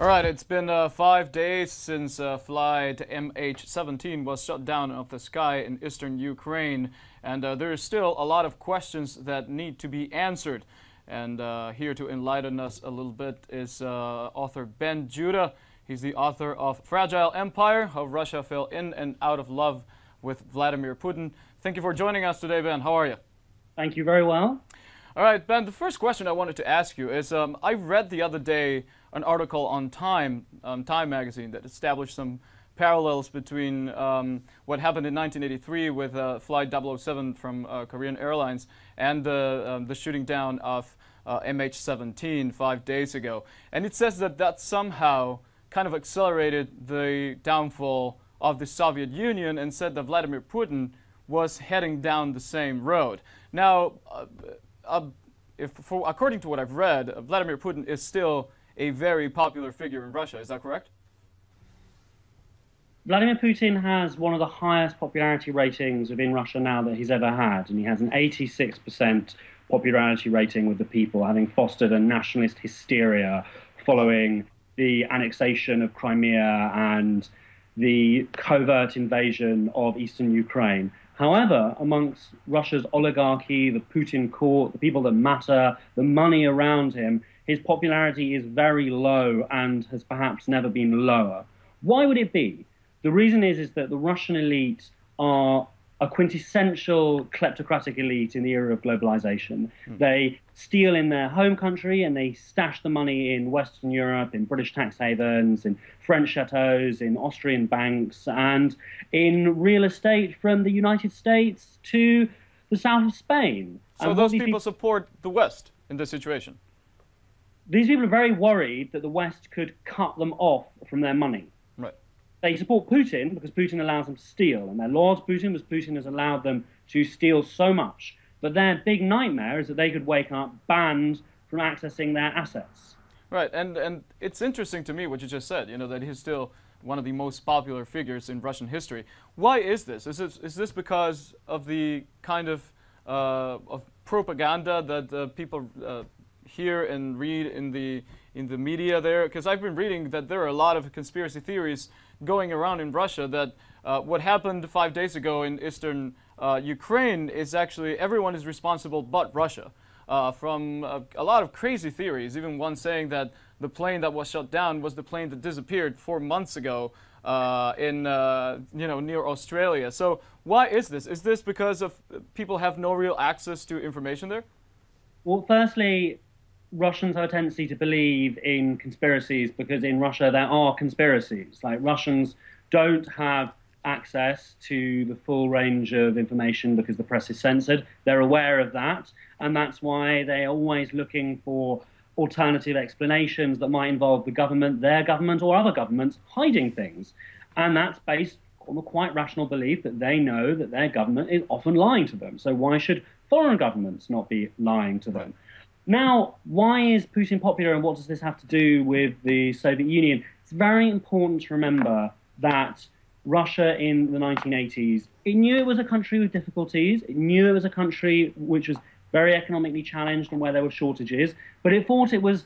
All right, it's been 5 days since flight MH17 was shut down off the sky in eastern Ukraine, and there is still a lot of questions that need to be answered. And here to enlighten us a little bit is author Ben Judah. He's the author of Fragile Empire: How Russia Fell in and Out of Love with Vladimir Putin. Thank you for joining us today, Ben. How are you? Thank you very well. All right, Ben, the first question I wanted to ask you is, I read the other day an article on Time magazine that established some parallels between what happened in 1983 with Flight 007 from Korean Airlines and the shooting down of MH17 5 days ago. And it says that that somehow kind of accelerated the downfall of the Soviet Union, and said that Vladimir Putin was heading down the same road. Now, according to what I've read, Vladimir Putin is still a very popular figure in Russia. Is that correct? Vladimir Putin has one of the highest popularity ratings within Russia now that he's ever had, and he has an 86% popularity rating with the people, having fostered a nationalist hysteria following the annexation of Crimea and the covert invasion of eastern Ukraine. However, amongst Russia's oligarchy, the Putin court, the people that matter, the money around him, his popularity is very low and has perhaps never been lower. Why would it be? The reason is that the Russian elite are a quintessential kleptocratic elite in the era of globalization. They steal in their home country and they stash the money in Western Europe, in British tax havens, in French chateaus, in Austrian banks, and in real estate from the United States to the south of Spain. So those people support the West in this situation? These people are very worried that the West could cut them off from their money. Right. They support Putin because Putin allows them to steal, and they're loyal to Putin because Putin has allowed them to steal so much. But their big nightmare is that they could wake up banned from accessing their assets. Right, and it's interesting to me what you just said, that he's still one of the most popular figures in Russian history. Why is this? Is this because of the kind of propaganda that people hear and read in the media there? Because I've been reading that there are a lot of conspiracy theories going around in Russia that what happened 5 days ago in eastern Ukraine is actually everyone is responsible but Russia. From a lot of crazy theories, even one saying that the plane that was shot down was the plane that disappeared 4 months ago in near Australia. So why is this? Is this because of people have no real access to information there? Well, firstly, Russians have a tendency to believe in conspiracies because in Russia there are conspiracies. Like, Russians don't have access to the full range of information because the press is censored. They're aware of that, and that's why they're always looking for alternative explanations that might involve the government, their government, or other governments hiding things. And that's based on the quite rational belief that they know that their government is often lying to them. So why should foreign governments not be lying to them? Now, why is Putin popular, and what does this have to do with the Soviet Union? It's very important to remember that Russia in the 1980s, it knew it was a country with difficulties, it knew it was a country which was very economically challenged and where there were shortages, but it thought it was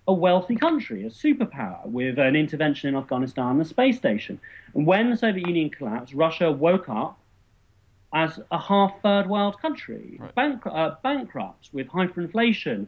a wealthy country, a superpower, with an intervention in Afghanistan and the space station. And when the Soviet Union collapsed, Russia woke up as a half third world country, right. Bankrupt, with hyperinflation.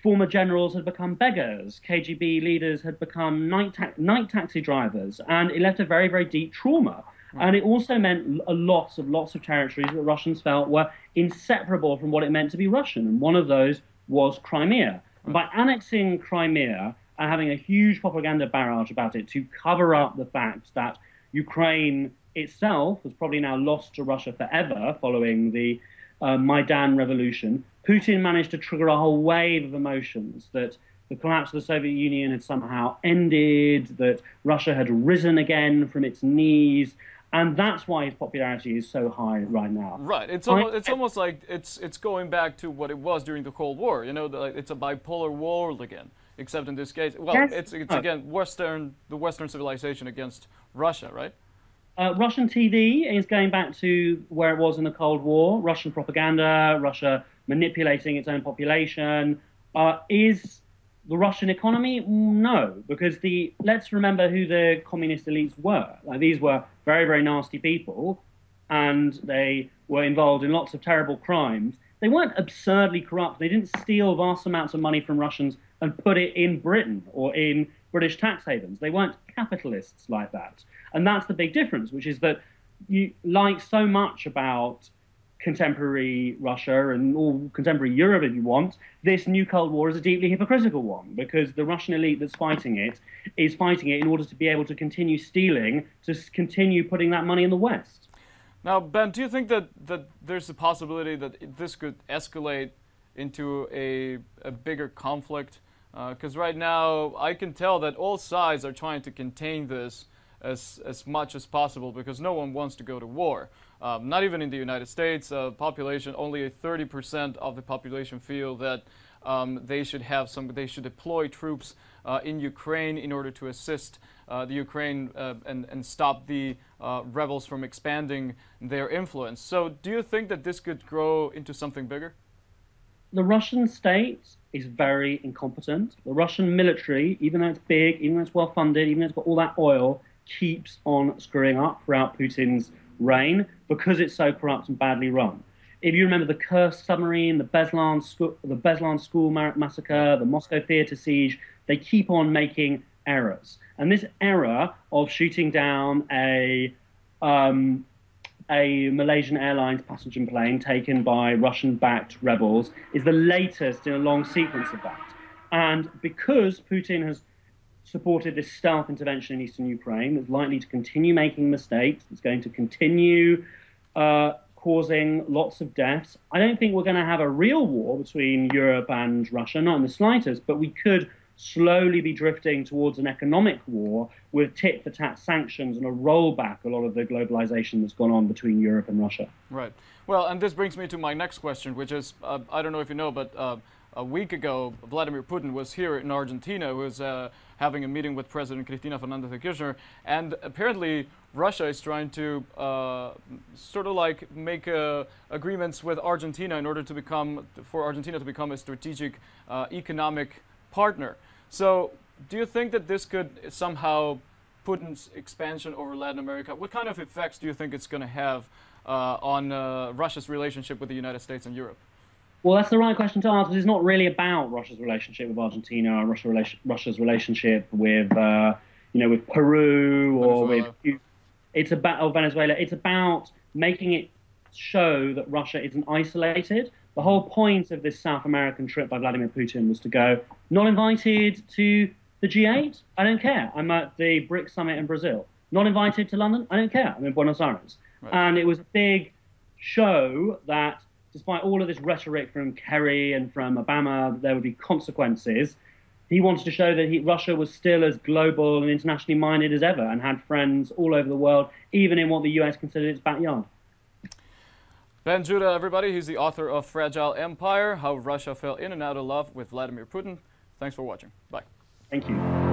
Former generals had become beggars. KGB leaders had become night taxi drivers, and it left a very, very deep trauma. Right. And it also meant lots of territories that Russians felt were inseparable from what it meant to be Russian, and one of those was Crimea. Right. And by annexing Crimea and having a huge propaganda barrage about it to cover up the fact that Ukraine itself was probably now lost to Russia forever following the Maidan revolution, Putin managed to trigger a whole wave of emotions that the collapse of the Soviet Union had somehow ended, that Russia had risen again from its knees, and that's why his popularity is so high right now. Right. It's almost like it's going back to what it was during the Cold War. It's a bipolar world again, except in this case, well, yes. It's again the Western civilization against Russia, right? Russian TV is going back to where it was in the Cold War. Russian propaganda, Russia manipulating its own population, is the Russian economy? No, because let's remember who the communist elites were. Like, these were very, very nasty people, and they were involved in lots of terrible crimes. They weren't absurdly corrupt. They didn't steal vast amounts of money from Russians and put it in Britain or in British tax havens. They weren't capitalists like that. And that's the big difference, which is that you like so much about contemporary Russia and all contemporary Europe, if you want, this new Cold War is a deeply hypocritical one, because the Russian elite that's fighting it is fighting it in order to be able to continue stealing, to continue putting that money in the West. Now, Ben, do you think that there's a possibility that this could escalate into a bigger conflict? Because right now, I can tell that all sides are trying to contain this as much as possible, because no one wants to go to war. Not even in the United States, population, only 30% of the population feel that they should deploy troops in Ukraine in order to assist the Ukraine and stop the rebels from expanding their influence. So do you think that this could grow into something bigger? The Russian state is very incompetent. The Russian military, even though it's big, even though it's well funded, even though it's got all that oil, keeps on screwing up throughout Putin's reign because it's so corrupt and badly run. If you remember the Kursk submarine, the Beslan school massacre, the Moscow theater siege, they keep on making errors. And this error of shooting down a Malaysian Airlines passenger plane taken by Russian-backed rebels is the latest in a long sequence of that. And because Putin has supported this stealth intervention in eastern Ukraine that's likely to continue making mistakes, that's going to continue causing lots of deaths, I don't think we're going to have a real war between Europe and Russia, not in the slightest, but we could slowly be drifting towards an economic war with tit-for-tat sanctions and a rollback a lot of the globalization that's gone on between Europe and Russia. Right. Well, and this brings me to my next question, which is, I don't know if you know, but a week ago, Vladimir Putin was here in Argentina, was having a meeting with President Cristina Fernández de Kirchner, and apparently Russia is trying to sort of like make agreements with Argentina in order to for Argentina to become a strategic economic partner. So do you think that this could somehow, Putin's expansion over Latin America, what kind of effects do you think it's going to have on Russia's relationship with the United States and Europe? Well, that's the right question to ask, because it's not really about Russia's relationship with Argentina or Russia's relationship with, with Peru or Venezuela. It's about Venezuela. It's about making it show that Russia isn't isolated. The whole point of this South American trip by Vladimir Putin was to go, not invited to the G8? I don't care. I'm at the BRICS summit in Brazil. Not invited to London? I don't care. I'm in Buenos Aires. Right. And it was a big show that, despite all of this rhetoric from Kerry and from Obama, that there would be consequences, he wanted to show that Russia was still as global and internationally minded as ever and had friends all over the world, even in what the US considered its backyard. Ben Judah, everybody. He's the author of Fragile Empire, How Russia Fell In and Out of Love with Vladimir Putin. Thanks for watching. Bye. Thank you.